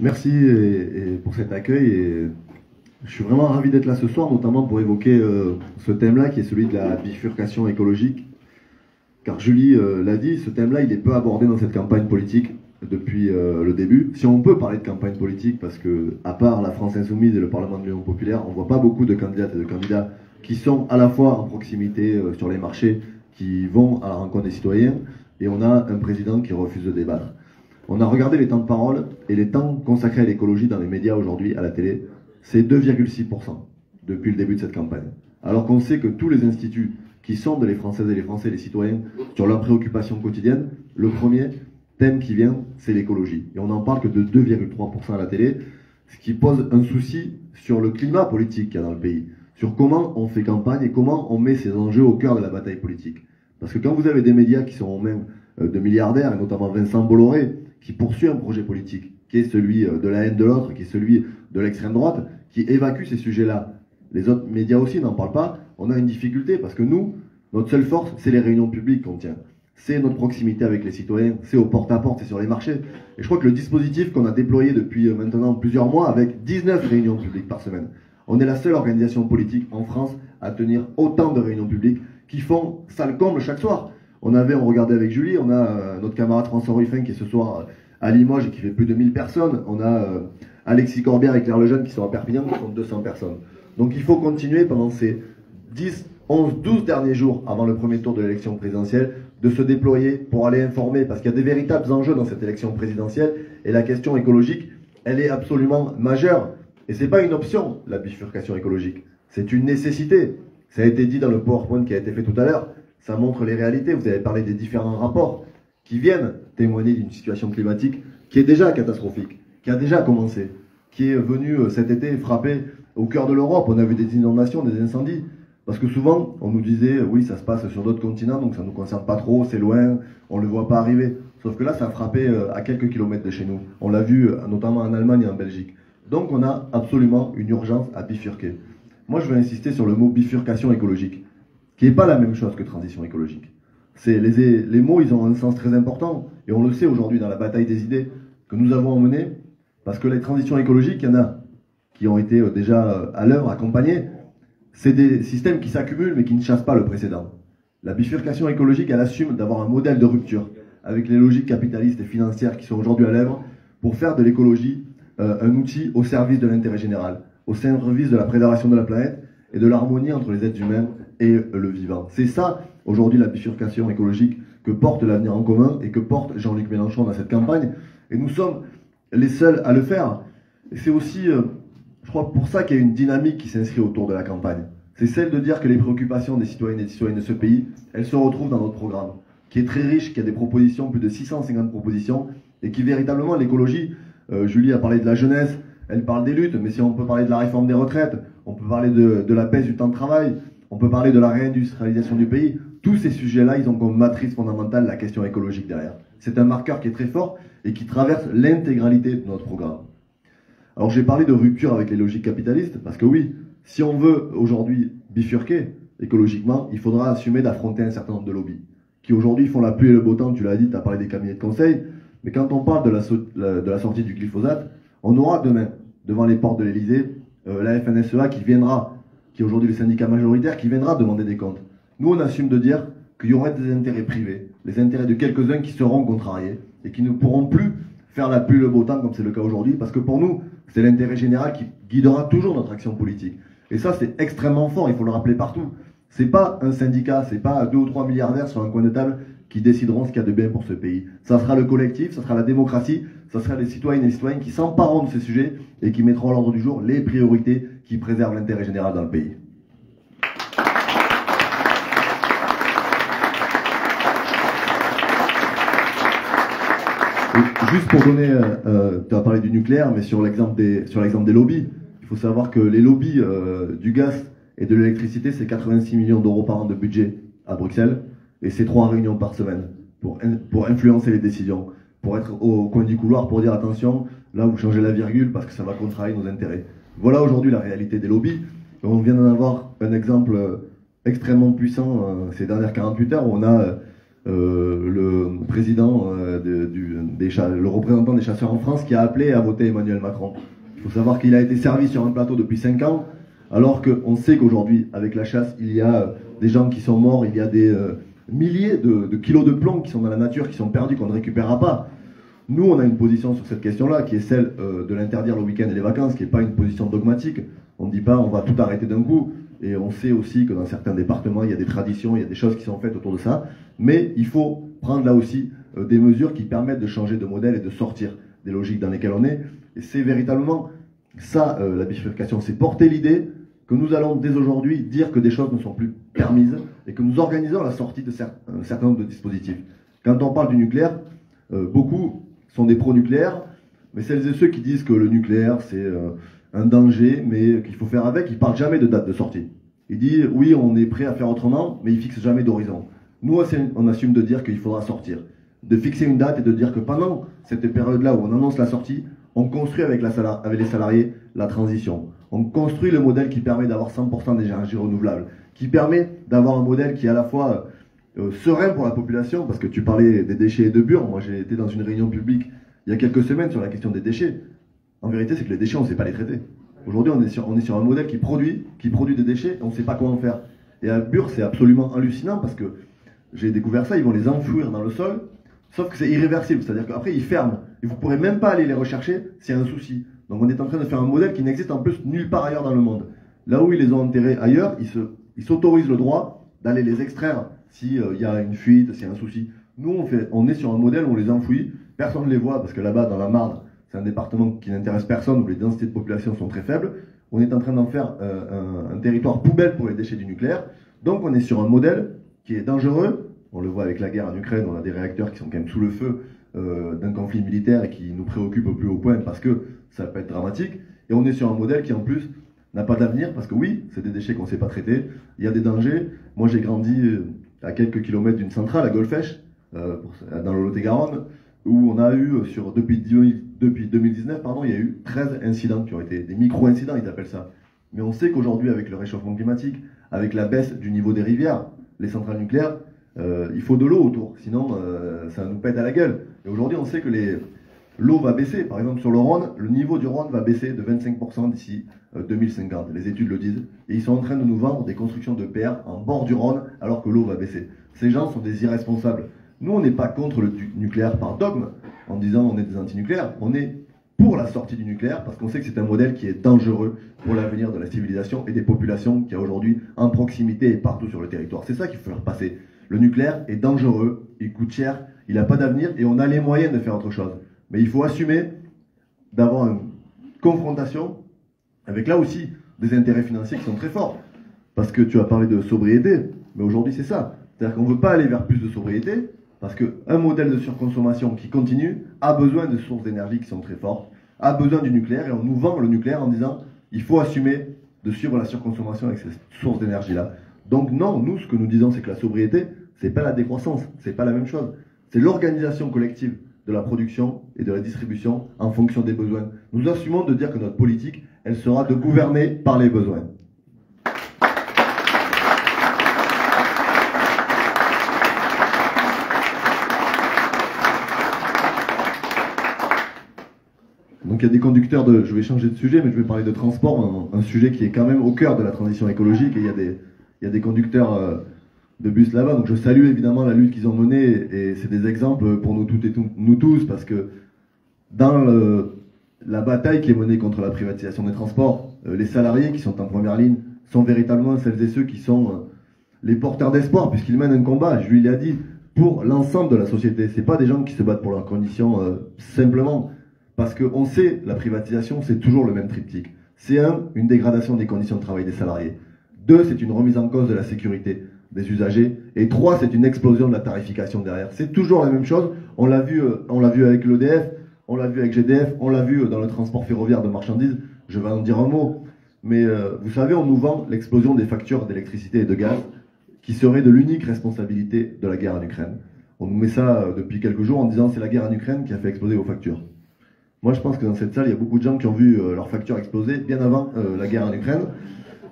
Merci pour cet accueil. Et je suis vraiment ravi d'être là ce soir, notamment pour évoquer ce thème-là, qui est celui de la bifurcation écologique. Car Julie l'a dit, ce thème-là, il est peu abordé dans cette campagne politique depuis le début. Si on peut parler de campagne politique, parce que à part la France Insoumise et le Parlement de l'Union Populaire, on ne voit pas beaucoup de candidates et de candidats qui sont à la fois en proximité sur les marchés, qui vont à la rencontre des citoyens, et on a un président qui refuse de débattre. On a regardé les temps de parole et les temps consacrés à l'écologie dans les médias aujourd'hui, à la télé, c'est 2,6% depuis le début de cette campagne. Alors qu'on sait que tous les instituts qui sondent les Françaises et les Français, les citoyens, sur leurs préoccupations quotidiennes, le premier thème qui vient, c'est l'écologie. Et on n'en parle que de 2,3% à la télé, ce qui pose un souci sur le climat politique qu'il y a dans le pays, sur comment on fait campagne et comment on met ces enjeux au cœur de la bataille politique. Parce que quand vous avez des médias qui sont aux mains de milliardaires, et notamment Vincent Bolloré, qui poursuit un projet politique, qui est celui de la haine de l'autre, qui est celui de l'extrême droite, qui évacue ces sujets-là. Les autres médias aussi n'en parlent pas. On a une difficulté parce que nous, notre seule force, c'est les réunions publiques qu'on tient. C'est notre proximité avec les citoyens, c'est au porte-à-porte, c'est sur les marchés. Et je crois que le dispositif qu'on a déployé depuis maintenant plusieurs mois, avec 19 réunions publiques par semaine, on est la seule organisation politique en France à tenir autant de réunions publiques qui font ça le comble chaque soir. On regardait avec Julie, on a notre camarade François Ruffin qui est ce soir à Limoges et qui fait plus de 1000 personnes. On a Alexis Corbière et Claire Lejeune qui sont à Perpignan qui font 200 personnes. Donc il faut continuer pendant ces 10, 11, 12 derniers jours avant le premier tour de l'élection présidentielle de se déployer pour aller informer, parce qu'il y a des véritables enjeux dans cette élection présidentielle et la question écologique, elle est absolument majeure. Et c'est pas une option, la bifurcation écologique. C'est une nécessité. Ça a été dit dans le PowerPoint qui a été fait tout à l'heure. Ça montre les réalités. Vous avez parlé des différents rapports qui viennent témoigner d'une situation climatique qui est déjà catastrophique, qui a déjà commencé, qui est venue cet été frapper au cœur de l'Europe. On a vu des inondations, des incendies. Parce que souvent, on nous disait, oui, ça se passe sur d'autres continents, donc ça ne nous concerne pas trop, c'est loin, on ne le voit pas arriver. Sauf que là, ça a frappé à quelques kilomètres de chez nous. On l'a vu notamment en Allemagne et en Belgique. Donc on a absolument une urgence à bifurquer. Moi, je veux insister sur le mot bifurcation écologique, qui n'est pas la même chose que transition écologique. Les mots, ils ont un sens très important, et on le sait aujourd'hui dans la bataille des idées que nous avons emmenée, parce que les transitions écologiques, il y en a qui ont été déjà à l'œuvre, accompagnées. C'est des systèmes qui s'accumulent, mais qui ne chassent pas le précédent. La bifurcation écologique, elle assume d'avoir un modèle de rupture, avec les logiques capitalistes et financières qui sont aujourd'hui à l'œuvre, pour faire de l'écologie un outil au service de l'intérêt général, au service de la préservation de la planète et de l'harmonie entre les êtres humains et le vivant. C'est ça, aujourd'hui, la bifurcation écologique que porte l'Avenir en commun et que porte Jean-Luc Mélenchon dans cette campagne. Et nous sommes les seuls à le faire. Et c'est aussi, je crois, pour ça qu'il y a une dynamique qui s'inscrit autour de la campagne. C'est celle de dire que les préoccupations des citoyennes et des citoyens de ce pays, elles se retrouvent dans notre programme, qui est très riche, qui a des propositions, plus de 650 propositions, et qui véritablement, l'écologie, Julie a parlé de la jeunesse, elle parle des luttes, mais si on peut parler de la réforme des retraites, on peut parler de la baisse du temps de travail, on peut parler de la réindustrialisation du pays, tous ces sujets-là, ils ont comme matrice fondamentale la question écologique derrière. C'est un marqueur qui est très fort et qui traverse l'intégralité de notre programme. Alors j'ai parlé de rupture avec les logiques capitalistes, parce que oui, si on veut aujourd'hui bifurquer écologiquement, il faudra assumer d'affronter un certain nombre de lobbies, qui aujourd'hui font la pluie et le beau temps, tu l'as dit, tu as parlé des cabinets de conseil, mais quand on parle de la sortie du glyphosate, on aura demain, devant les portes de l'Elysée, la FNSEA qui viendra, qui est aujourd'hui le syndicat majoritaire, qui viendra demander des comptes. Nous, on assume de dire qu'il y aura des intérêts privés, les intérêts de quelques-uns qui seront contrariés, et qui ne pourront plus faire la pluie et le beau temps comme c'est le cas aujourd'hui, parce que pour nous, c'est l'intérêt général qui guidera toujours notre action politique. Et ça, c'est extrêmement fort, il faut le rappeler partout. C'est pas un syndicat, c'est pas 2 ou 3 milliardaires sur un coin de table qui décideront ce qu'il y a de bien pour ce pays. Ça sera le collectif, ça sera la démocratie, ça sera les citoyennes et les citoyens qui s'empareront de ces sujets et qui mettront à l'ordre du jour les priorités qui préservent l'intérêt général dans le pays. Et juste pour donner, tu as parlé du nucléaire, mais sur l'exemple des lobbies, il faut savoir que les lobbies du gaz et de l'électricité, c'est 86 millions d'euros par an de budget à Bruxelles, et c'est 3 réunions par semaine pour influencer les décisions, pour être au coin du couloir, pour dire attention, là vous changez la virgule parce que ça va contrarier nos intérêts. Voilà aujourd'hui la réalité des lobbies. On vient d'en avoir un exemple extrêmement puissant ces dernières 48 heures où on a le président président, le représentant des chasseurs en France qui a appelé à voter Emmanuel Macron. Il faut savoir qu'il a été servi sur un plateau depuis 5 ans, alors qu'on sait qu'aujourd'hui, avec la chasse, il y a des gens qui sont morts, il y a des milliers de kilos de plomb qui sont dans la nature, qui sont perdus, qu'on ne récupérera pas. Nous, on a une position sur cette question-là, qui est celle de l'interdire le week-end et les vacances, qui n'est pas une position dogmatique. On ne dit pas on va tout arrêter d'un coup. Et on sait aussi que dans certains départements, il y a des traditions, il y a des choses qui sont faites autour de ça. Mais il faut prendre là aussi des mesures qui permettent de changer de modèle et de sortir des logiques dans lesquelles on est. Et c'est véritablement ça, la bifurcation. C'est porter l'idée que nous allons dès aujourd'hui dire que des choses ne sont plus permises et que nous organisons la sortie de un certain nombre de dispositifs. Quand on parle du nucléaire, beaucoup sont des pro-nucléaires, mais celles et ceux qui disent que le nucléaire c'est un danger, mais qu'il faut faire avec, ils ne parlent jamais de date de sortie. Ils disent oui, on est prêt à faire autremment, mais ils ne fixent jamais d'horizon. Nous, on assume de dire qu'il faudra sortir, de fixer une date et de dire que pendant cette période-là où on annonce la sortie, on construit avec les salariés la transition. On construit le modèle qui permet d'avoir 100% d'énergie renouvelable, qui permet d'avoir un modèle qui est à la fois serein pour la population, parce que tu parlais des déchets et de bure. Moi, j'ai été dans une réunion publique il y a quelques semaines sur la question des déchets. En vérité, c'est que les déchets, on ne sait pas les traiter. Aujourd'hui, on est sur un modèle qui produit des déchets et on ne sait pas comment faire. Et à Bure, c'est absolument hallucinant parce que j'ai découvert ça, ils vont les enfouir dans le sol, sauf que c'est irréversible, c'est-à-dire qu'après, ils ferment. Et vous ne pourrez même pas aller les rechercher s'il y a un souci. Donc on est en train de faire un modèle qui n'existe en plus nulle part ailleurs dans le monde. Là où ils les ont enterrés ailleurs, ils s'autorisent le droit d'aller les extraire s'il y a une fuite, s'il y a un souci. Nous, on est sur un modèle où on les enfouit, personne ne les voit parce que là-bas, dans la Marne, c'est un département qui n'intéresse personne, où les densités de population sont très faibles. On est en train d'en faire un territoire poubelle pour les déchets du nucléaire. Donc on est sur un modèle qui est dangereux. On le voit avec la guerre en Ukraine, on a des réacteurs qui sont quand même sous le feu d'un conflit militaire et qui nous préoccupe au plus haut point parce que ça peut être dramatique. Et on est sur un modèle qui en plus n'a pas d'avenir parce que oui, c'est des déchets qu'on ne sait pas traiter. Il y a des dangers. Moi j'ai grandi à quelques kilomètres d'une centrale à Golfech, dans le Lot-et-Garonne, où on a eu, depuis 2019, il y a eu 13 incidents qui ont été des micro-incidents, ils appellent ça. Mais on sait qu'aujourd'hui, avec le réchauffement climatique, avec la baisse du niveau des rivières, les centrales nucléaires, il faut de l'eau autour, sinon ça nous pète à la gueule. Et aujourd'hui, on sait que l'eau va baisser. Par exemple, sur le Rhône, le niveau du Rhône va baisser de 25% d'ici 2050. Les études le disent. Et ils sont en train de nous vendre des constructions de PR en bord du Rhône, alors que l'eau va baisser. Ces gens sont des irresponsables. Nous, on n'est pas contre le nucléaire par dogme, en disant on est des anti-nucléaires. On est pour la sortie du nucléaire, parce qu'on sait que c'est un modèle qui est dangereux pour l'avenir de la civilisation et des populations qu'il y a aujourd'hui en proximité et partout sur le territoire. C'est ça qu'il faut faire passer. Le nucléaire est dangereux, il coûte cher, il n'a pas d'avenir et on a les moyens de faire autre chose. Mais il faut assumer d'avoir une confrontation avec là aussi des intérêts financiers qui sont très forts. Parce que tu as parlé de sobriété, mais aujourd'hui c'est ça. C'est-à-dire qu'on ne veut pas aller vers plus de sobriété, parce qu'un modèle de surconsommation qui continue a besoin de sources d'énergie qui sont très fortes, a besoin du nucléaire, et on nous vend le nucléaire en disant il faut assumer de suivre la surconsommation avec ces sources d'énergie-là. Donc non, nous ce que nous disons c'est que la sobriété, c'est pas la décroissance, c'est pas la même chose. C'est l'organisation collective de la production et de la distribution en fonction des besoins. Nous assumons de dire que notre politique, elle sera de gouverner par les besoins. Donc il y a des conducteurs de... Je vais changer de sujet, mais je vais parler de transport, un sujet qui est quand même au cœur de la transition écologique, et il y a des conducteurs de bus là-bas. Donc je salue évidemment la lutte qu'ils ont menée, et c'est des exemples pour nous toutes et nous tous, parce que dans la bataille qui est menée contre la privatisation des transports, les salariés qui sont en première ligne sont véritablement celles et ceux qui sont les porteurs d'espoir, puisqu'ils mènent un combat, je lui l'ai dit, pour l'ensemble de la société. C'est pas des gens qui se battent pour leurs conditions simplement. Parce qu'on sait, la privatisation, c'est toujours le même triptyque. C'est une dégradation des conditions de travail des salariés. 2, c'est une remise en cause de la sécurité des usagers. Et 3, c'est une explosion de la tarification derrière. C'est toujours la même chose. On l'a vu avec l'EDF, on l'a vu avec GDF, on l'a vu dans le transport ferroviaire de marchandises. Je vais en dire un mot. Mais vous savez, on nous vend l'explosion des factures d'électricité et de gaz, qui serait de l'unique responsabilité de la guerre en Ukraine. On nous met ça depuis quelques jours en disant c'est la guerre en Ukraine qui a fait exploser vos factures. Moi, je pense que dans cette salle, il y a beaucoup de gens qui ont vu leurs factures exploser bien avant la guerre en Ukraine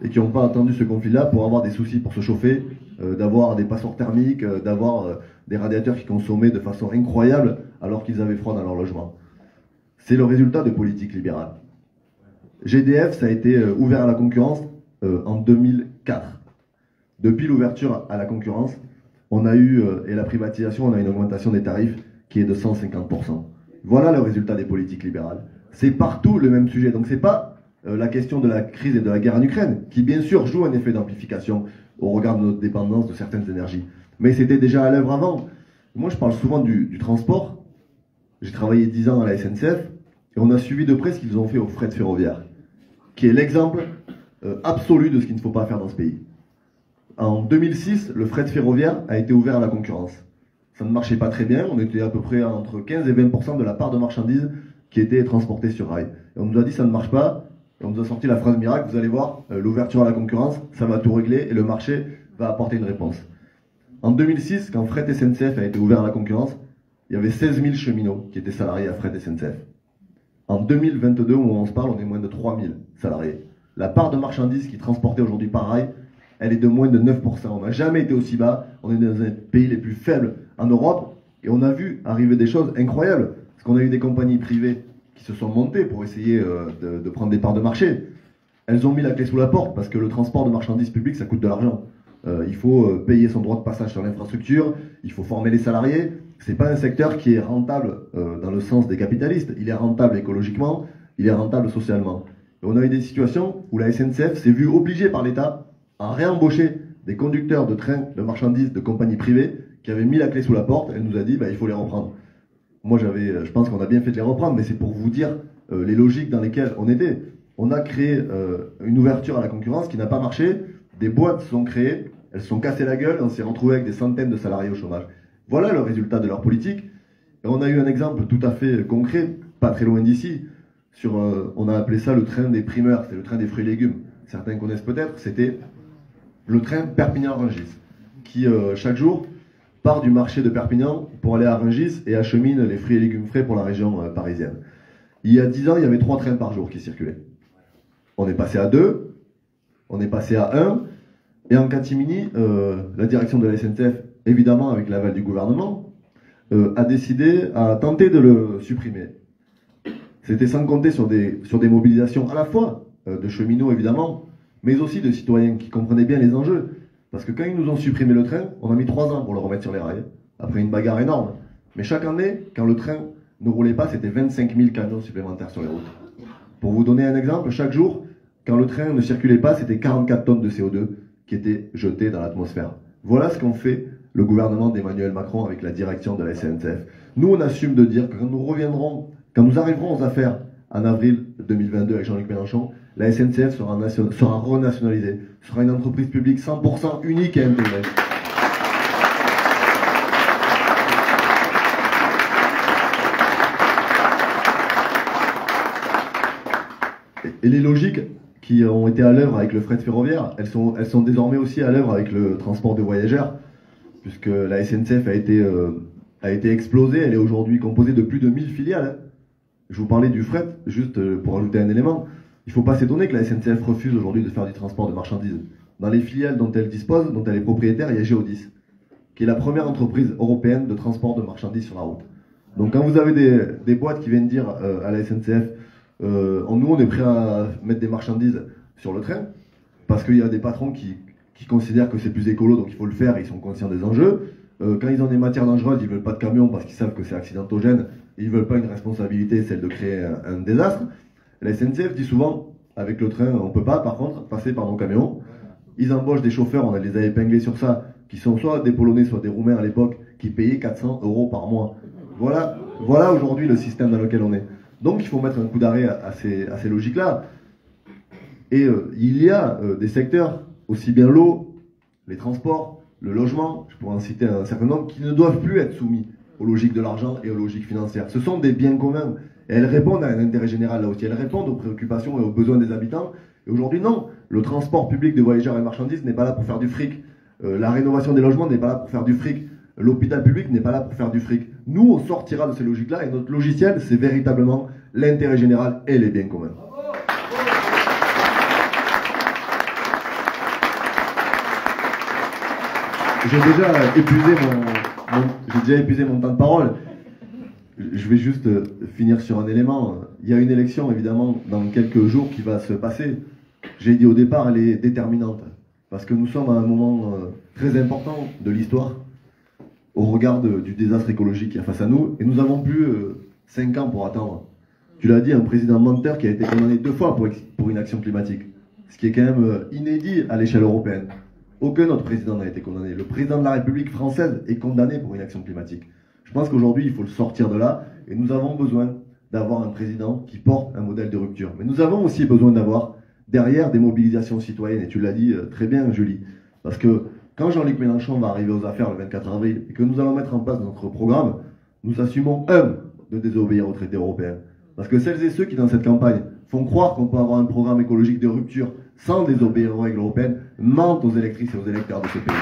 et qui n'ont pas attendu ce conflit-là pour avoir des soucis pour se chauffer d'avoir des passoires thermiques, d'avoir des radiateurs qui consommaient de façon incroyable alors qu'ils avaient froid dans leur logement. C'est le résultat de politiques libérales. GDF, ça a été ouvert à la concurrence en 2004. Depuis l'ouverture à la concurrence, on a eu, et la privatisation, on a une augmentation des tarifs qui est de 150%. Voilà le résultat des politiques libérales. C'est partout le même sujet. Donc c'est pas la question de la crise et de la guerre en Ukraine, qui bien sûr joue un effet d'amplification au regard de notre dépendance de certaines énergies. Mais c'était déjà à l'œuvre avant. Moi je parle souvent du transport. J'ai travaillé 10 ans à la SNCF, et on a suivi de près ce qu'ils ont fait au fret ferroviaire, qui est l'exemple absolu de ce qu'il ne faut pas faire dans ce pays. En 2006, le fret ferroviaire a été ouvert à la concurrence. Ça ne marchait pas très bien, on était à peu près entre 15 et 20% de la part de marchandises qui étaient transportées sur rail. Et on nous a dit ça ne marche pas, et on nous a sorti la phrase miracle, vous allez voir, l'ouverture à la concurrence, ça va tout régler et le marché va apporter une réponse. En 2006, quand Fret SNCF a été ouvert à la concurrence, il y avait 16 000 cheminots qui étaient salariés à Fret SNCF. En 2022, où on se parle, on est moins de 3 000 salariés. La part de marchandises qui est transportée aujourd'hui par rail, elle est de moins de 9%. On n'a jamais été aussi bas. On est dans un des pays les plus faibles en Europe. Et on a vu arriver des choses incroyables. Parce qu'on a eu des compagnies privées qui se sont montées pour essayer de prendre des parts de marché. Elles ont mis la clé sous la porte parce que le transport de marchandises publiques, ça coûte de l'argent. Il faut payer son droit de passage sur l'infrastructure. Il faut former les salariés. C'est pas un secteur qui est rentable dans le sens des capitalistes. Il est rentable écologiquement. Il est rentable socialement. Et on a eu des situations où la SNCF s'est vue obligée par l'État à réembaucher des conducteurs de trains, de marchandises, de compagnies privées qui avaient mis la clé sous la porte. Elle nous a dit, il faut les reprendre. Moi, je pense qu'on a bien fait de les reprendre, mais c'est pour vous dire les logiques dans lesquelles on était. On a créé une ouverture à la concurrence qui n'a pas marché. Des boîtes se sont créées, elles se sont cassées la gueule, on s'est retrouvé avec des centaines de salariés au chômage. Voilà le résultat de leur politique. Et on a eu un exemple tout à fait concret, pas très loin d'ici, on a appelé ça le train des primeurs, c'est le train des fruits et légumes. Certains connaissent peut-être, c'était le train Perpignan-Rungis, qui chaque jour part du marché de Perpignan pour aller à Rungis et achemine les fruits et légumes frais pour la région parisienne. Il y a 10 ans, il y avait 3 trains par jour qui circulaient. On est passé à 2, on est passé à 1, et en catimini, la direction de la SNCF, évidemment avec l'aval du gouvernement, a décidé, a tenté de le supprimer. C'était sans compter sur des mobilisations à la fois de cheminots évidemment, mais aussi de citoyens qui comprenaient bien les enjeux. Parce que quand ils nous ont supprimé le train, on a mis 3 ans pour le remettre sur les rails, après une bagarre énorme. Mais chaque année, quand le train ne roulait pas, c'était 25 000 camions supplémentaires sur les routes. Pour vous donner un exemple, chaque jour, quand le train ne circulait pas, c'était 44 tonnes de CO2 qui étaient jetées dans l'atmosphère. Voilà ce qu'ont fait le gouvernement d'Emmanuel Macron avec la direction de la SNCF. Nous, on assume de dire que quand nous arriverons aux affaires en avril 2022 avec Jean-Luc Mélenchon, la SNCF sera renationalisée, sera une entreprise publique 100% unique et intégrée. Et les logiques qui ont été à l'œuvre avec le fret ferroviaire, elles sont désormais aussi à l'œuvre avec le transport de voyageurs, puisque la SNCF a été explosée, elle est aujourd'hui composée de plus de 1000 filiales. Je vous parlais du fret, juste pour ajouter un élément. Il ne faut pas s'étonner que la SNCF refuse aujourd'hui de faire du transport de marchandises. Dans les filiales dont elle dispose, dont elle est propriétaire, il y a Géodis, qui est la première entreprise européenne de transport de marchandises sur la route. Donc quand vous avez des boîtes qui viennent dire à la SNCF, nous on est prêt à mettre des marchandises sur le train, parce qu'il y a des patrons qui considèrent que c'est plus écolo, donc il faut le faire, et ils sont conscients des enjeux. Quand ils ont des matières dangereuses, ils veulent pas de camion parce qu'ils savent que c'est accidentogène, et ils veulent pas une responsabilité, celle de créer un désastre. La SNCF dit souvent, avec le train, on peut pas, par contre, passer par nos camions. Ils embauchent des chauffeurs, on les a épinglés sur ça, qui sont soit des Polonais, soit des Roumains à l'époque, qui payaient 400 € par mois. Voilà aujourd'hui le système dans lequel on est. Donc il faut mettre un coup d'arrêt à ces logiques-là. Et il y a des secteurs, aussi bien l'eau, les transports, le logement, je pourrais en citer un certain nombre, qui ne doivent plus être soumis aux logiques de l'argent et aux logiques financières. Ce sont des biens communs. Et elles répondent à un intérêt général là aussi. Elles répondent aux préoccupations et aux besoins des habitants. Et aujourd'hui, non. Le transport public de voyageurs et de marchandises n'est pas là pour faire du fric. La rénovation des logements n'est pas là pour faire du fric. L'hôpital public n'est pas là pour faire du fric. Nous, on sortira de ces logiques-là et notre logiciel, c'est véritablement l'intérêt général et les biens communs. j'ai déjà épuisé mon temps de parole. Je vais juste finir sur un élément. Il y a une élection, évidemment, dans quelques jours qui va se passer. J'ai dit au départ, elle est déterminante. Parce que nous sommes à un moment très important de l'histoire, au regard du désastre écologique qui est face à nous. Et nous avons plus 5 ans pour attendre. Tu l'as dit, un président menteur qui a été condamné 2 fois pour inaction climatique. Ce qui est quand même inédit à l'échelle européenne. Aucun autre président n'a été condamné. Le président de la République française est condamné pour inaction climatique. Je pense qu'aujourd'hui, il faut le sortir de là. Et nous avons besoin d'avoir un président qui porte un modèle de rupture. Mais nous avons aussi besoin d'avoir derrière des mobilisations citoyennes. Et tu l'as dit très bien, Julie. Parce que quand Jean-Luc Mélenchon va arriver aux affaires le 24 avril et que nous allons mettre en place notre programme, nous assumons, de désobéir aux traités européens. Parce que celles et ceux qui, dans cette campagne, font croire qu'on peut avoir un programme écologique de rupture sans désobéir aux règles européennes, mentent aux électrices et aux électeurs de ce pays.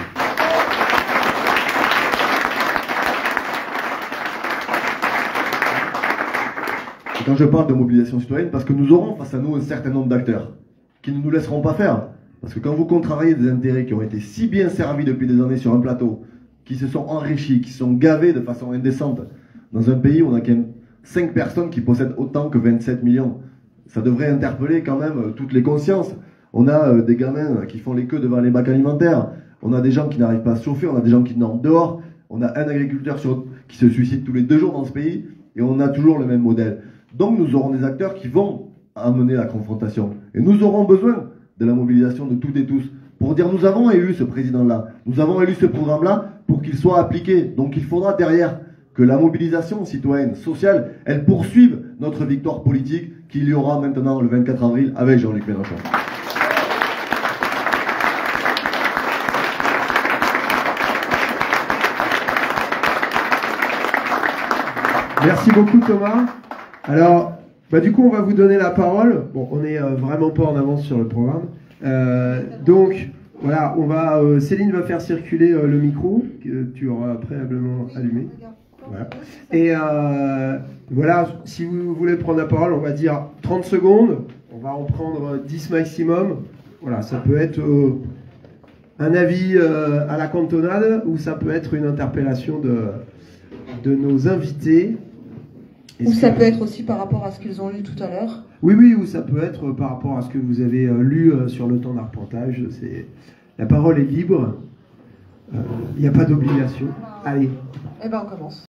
Et quand je parle de mobilisation citoyenne, parce que nous aurons face à nous un certain nombre d'acteurs qui ne nous laisseront pas faire. Parce que quand vous contrariez des intérêts qui ont été si bien servis depuis des années sur un plateau, qui se sont enrichis, qui sont gavés de façon indécente, dans un pays où on a quand même 5 personnes qui possèdent autant que 27 millions, ça devrait interpeller quand même toutes les consciences. On a des gamins qui font les queues devant les bacs alimentaires, on a des gens qui n'arrivent pas à se chauffer, on a des gens qui dorment dehors, on a un agriculteur qui se suicide tous les 2 jours dans ce pays, et on a toujours le même modèle. Donc nous aurons des acteurs qui vont amener la confrontation. Et nous aurons besoin de la mobilisation de toutes et tous pour dire nous avons élu ce président-là, nous avons élu ce programme-là pour qu'il soit appliqué. Donc il faudra derrière que la mobilisation citoyenne, sociale, elle poursuive notre victoire politique qu'il y aura maintenant le 24 avril avec Jean-Luc Mélenchon. Merci beaucoup Thomas. Alors, du coup on va vous donner la parole. Bon, on n'est vraiment pas en avance sur le programme. Donc, voilà, Céline va faire circuler le micro que tu auras préalablement allumé. Voilà. Et voilà, si vous voulez prendre la parole, on va dire 30 secondes. On va en prendre 10 maximum. Voilà, ça peut être un avis à la cantonade ou ça peut être une interpellation de nos invités. Ou ça peut être aussi par rapport à ce qu'ils ont lu tout à l'heure. Oui, ou ça peut être par rapport à ce que vous avez lu sur le temps d'arpentage. La parole est libre. Il n'y a pas d'obligation. Allez. Eh ben, on commence.